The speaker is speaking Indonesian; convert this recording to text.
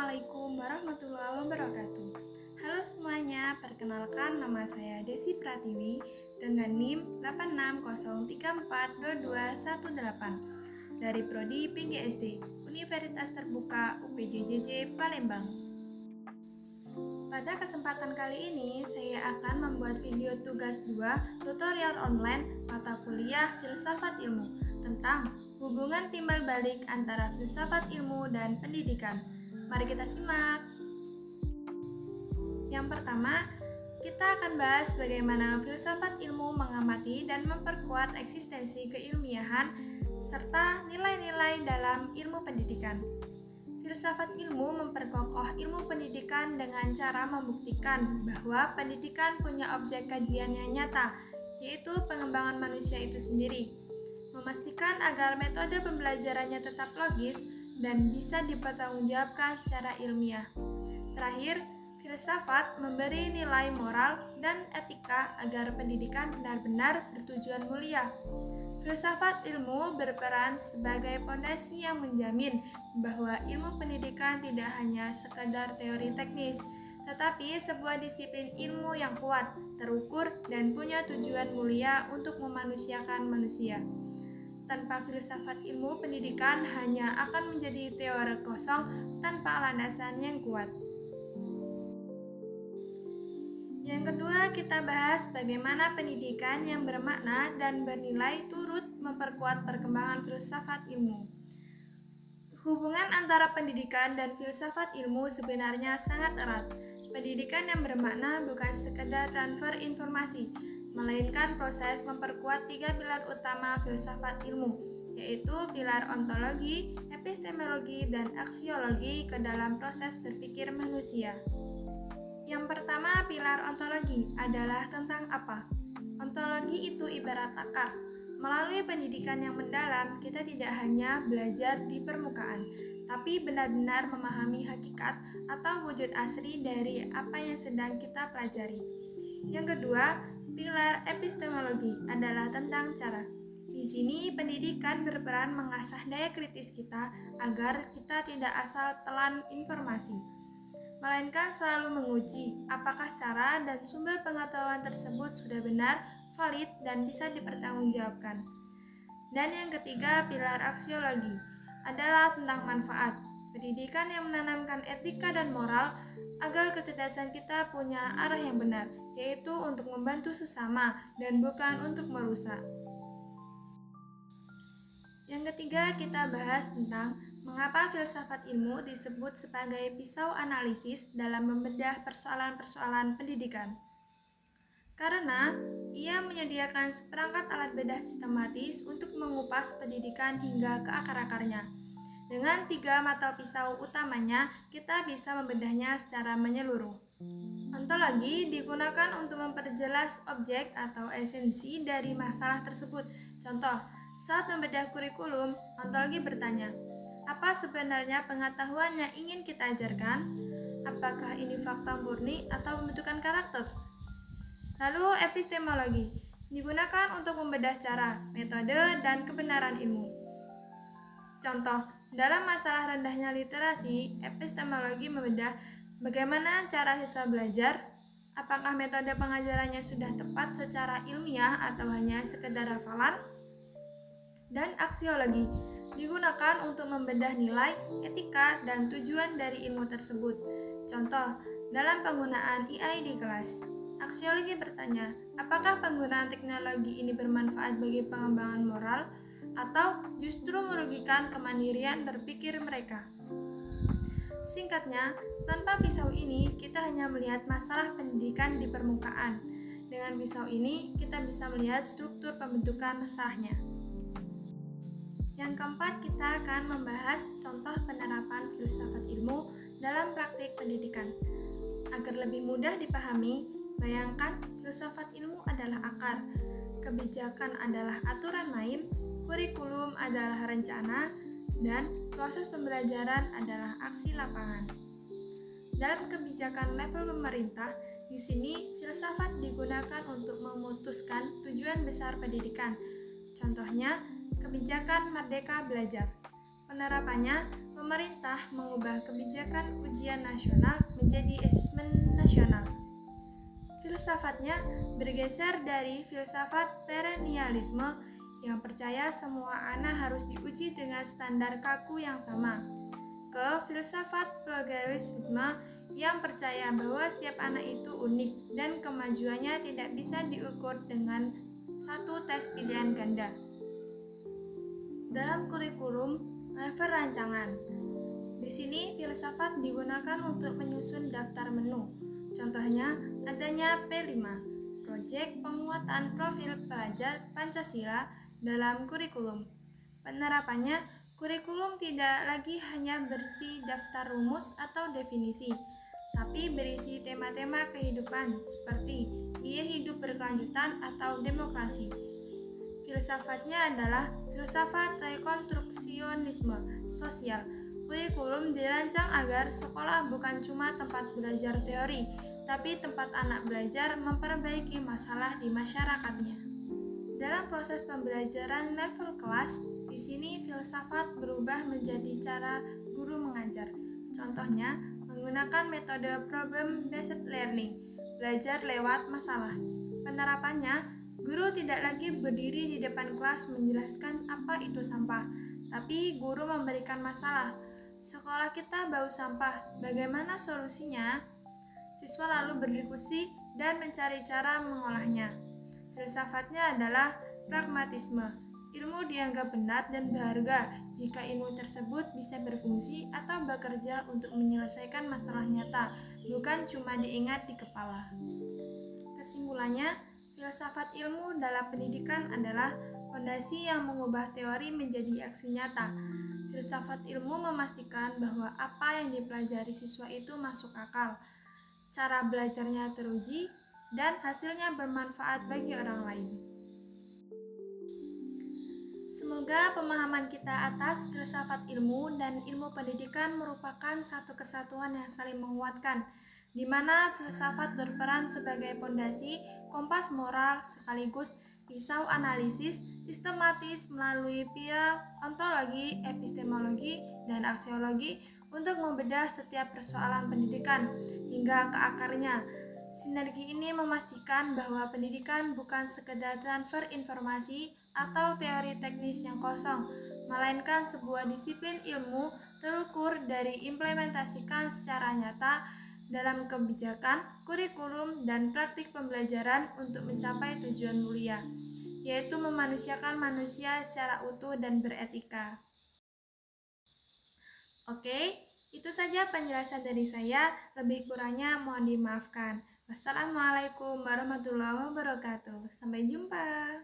Assalamualaikum warahmatullahi wabarakatuh. Halo semuanya, perkenalkan nama saya Desi Pratiwi dengan NIM 8603422118 dari Prodi PGSD Universitas Terbuka UPJJJ Palembang. Pada kesempatan kali ini, saya akan membuat video tugas 2 tutorial online mata kuliah Filsafat Ilmu tentang hubungan timbal balik antara filsafat ilmu dan pendidikan. Mari kita simak. Yang pertama, kita akan bahas bagaimana filsafat ilmu mengamati dan memperkuat eksistensi keilmiahan serta nilai-nilai dalam ilmu pendidikan. Filsafat ilmu memperkokoh ilmu pendidikan dengan cara membuktikan bahwa pendidikan punya objek kajian yang nyata, yaitu pengembangan manusia itu sendiri. Memastikan agar metode pembelajarannya tetap logis dan bisa dipertanggungjawabkan secara ilmiah. Terakhir, filsafat memberi nilai moral dan etika agar pendidikan benar-benar bertujuan mulia. Filsafat ilmu berperan sebagai fondasi yang menjamin bahwa ilmu pendidikan tidak hanya sekadar teori teknis, tetapi sebuah disiplin ilmu yang kuat, terukur, dan punya tujuan mulia untuk memanusiakan manusia. Tanpa filsafat ilmu pendidikan hanya akan menjadi teori kosong tanpa landasan yang kuat. Yang kedua, kita bahas bagaimana pendidikan yang bermakna dan bernilai turut memperkuat perkembangan filsafat ilmu. Hubungan antara pendidikan dan filsafat ilmu sebenarnya sangat erat. Pendidikan yang bermakna bukan sekedar transfer informasi, melainkan proses memperkuat 3 pilar utama filsafat ilmu, yaitu pilar ontologi, epistemologi, dan aksiologi ke dalam proses berpikir manusia. Yang pertama, pilar ontologi adalah tentang apa? Ontologi itu ibarat akar. Melalui pendidikan yang mendalam, kita tidak hanya belajar di permukaan, tapi benar-benar memahami hakikat atau wujud asli dari apa yang sedang kita pelajari. Yang kedua, pilar epistemologi adalah tentang cara. Di sini pendidikan berperan mengasah daya kritis kita agar kita tidak asal telan informasi, melainkan selalu menguji apakah cara dan sumber pengetahuan tersebut sudah benar, valid, dan bisa dipertanggungjawabkan. Dan yang ketiga, pilar aksiologi adalah tentang manfaat. Pendidikan yang menanamkan etika dan moral agar kecerdasan kita punya arah yang benar, yaitu untuk membantu sesama dan bukan untuk merusak. Yang ketiga, kita bahas tentang mengapa filsafat ilmu disebut sebagai pisau analisis dalam membedah persoalan-persoalan pendidikan. Karena ia menyediakan seperangkat alat bedah sistematis untuk mengupas pendidikan hingga ke akar-akarnya. Dengan 3 mata pisau utamanya, kita bisa membedahnya secara menyeluruh. Ontologi digunakan untuk memperjelas objek atau esensi dari masalah tersebut. Contoh, saat membedah kurikulum, ontologi bertanya, apa sebenarnya pengetahuan yang ingin kita ajarkan? Apakah ini fakta murni atau pembentukan karakter? Lalu epistemologi digunakan untuk membedah cara, metode, dan kebenaran ilmu. Contoh, dalam masalah rendahnya literasi, epistemologi membedah bagaimana cara siswa belajar, apakah metode pengajarannya sudah tepat secara ilmiah atau hanya sekedar hafalan. Dan aksiologi digunakan untuk membedah nilai, etika, dan tujuan dari ilmu tersebut. Contoh, dalam penggunaan AI di kelas, aksiologi bertanya, apakah penggunaan teknologi ini bermanfaat bagi pengembangan moral atau justru merugikan kemandirian berpikir mereka? Singkatnya, tanpa pisau ini, kita hanya melihat masalah pendidikan di permukaan. Dengan pisau ini, kita bisa melihat struktur pembentukan masalahnya. Yang keempat, kita akan membahas contoh penerapan filsafat ilmu dalam praktik pendidikan. Agar lebih mudah dipahami, bayangkan filsafat ilmu adalah akar, kebijakan adalah aturan main, kurikulum adalah rencana, dan proses pembelajaran adalah aksi lapangan. Dalam kebijakan level pemerintah, di sini filsafat digunakan untuk memutuskan tujuan besar pendidikan. Contohnya, kebijakan Merdeka Belajar. Penerapannya, pemerintah mengubah kebijakan ujian nasional menjadi asesmen nasional. Filsafatnya bergeser dari filsafat perennialisme yang percaya semua anak harus diuji dengan standar kaku yang sama, ke filsafat progresisme yang percaya bahwa setiap anak itu unik dan kemajuannya tidak bisa diukur dengan satu tes pilihan ganda. Dalam kurikulum level rancangan, di sini filsafat digunakan untuk menyusun daftar menu. Contohnya, adanya P5, Proyek Penguatan Profil Pelajar Pancasila dalam kurikulum. Penerapannya, kurikulum tidak lagi hanya berisi daftar rumus atau definisi, tapi berisi tema-tema kehidupan seperti gaya hidup berkelanjutan atau demokrasi. Filsafatnya adalah filsafat rekonstruksionisme sosial. Kurikulum dirancang agar sekolah bukan cuma tempat belajar teori, tapi tempat anak belajar memperbaiki masalah di masyarakatnya. Dalam proses pembelajaran level kelas, di sini filsafat berubah menjadi cara guru mengajar. Contohnya, menggunakan metode problem-based learning, belajar lewat masalah. Penerapannya, guru tidak lagi berdiri di depan kelas menjelaskan apa itu sampah, tapi guru memberikan masalah. Sekolah kita bau sampah, bagaimana solusinya? Siswa lalu berdiskusi dan mencari cara mengolahnya. Filsafatnya adalah pragmatisme. Ilmu dianggap benar dan berharga jika ilmu tersebut bisa berfungsi atau bekerja untuk menyelesaikan masalah nyata, bukan cuma diingat di kepala. Kesimpulannya, filsafat ilmu dalam pendidikan adalah fondasi yang mengubah teori menjadi aksi nyata. Filsafat ilmu memastikan bahwa apa yang dipelajari siswa itu masuk akal, cara belajarnya teruji, dan hasilnya bermanfaat bagi orang lain. Semoga pemahaman kita atas filsafat ilmu dan ilmu pendidikan merupakan satu kesatuan yang saling menguatkan, di mana filsafat berperan sebagai pondasi, kompas moral, sekaligus pisau analisis sistematis melalui pilar ontologi, epistemologi, dan aksiologi untuk membedah setiap persoalan pendidikan hingga ke akarnya. Sinergi ini memastikan bahwa pendidikan bukan sekedar transfer informasi atau teori teknis yang kosong, melainkan sebuah disiplin ilmu terukur dari implementasikan secara nyata dalam kebijakan, kurikulum, dan praktik pembelajaran untuk mencapai tujuan mulia, yaitu memanusiakan manusia secara utuh dan beretika. Oke, itu saja penjelasan dari saya, lebih kurangnya mohon dimaafkan. Wassalamualaikum warahmatullahi wabarakatuh. Sampai jumpa.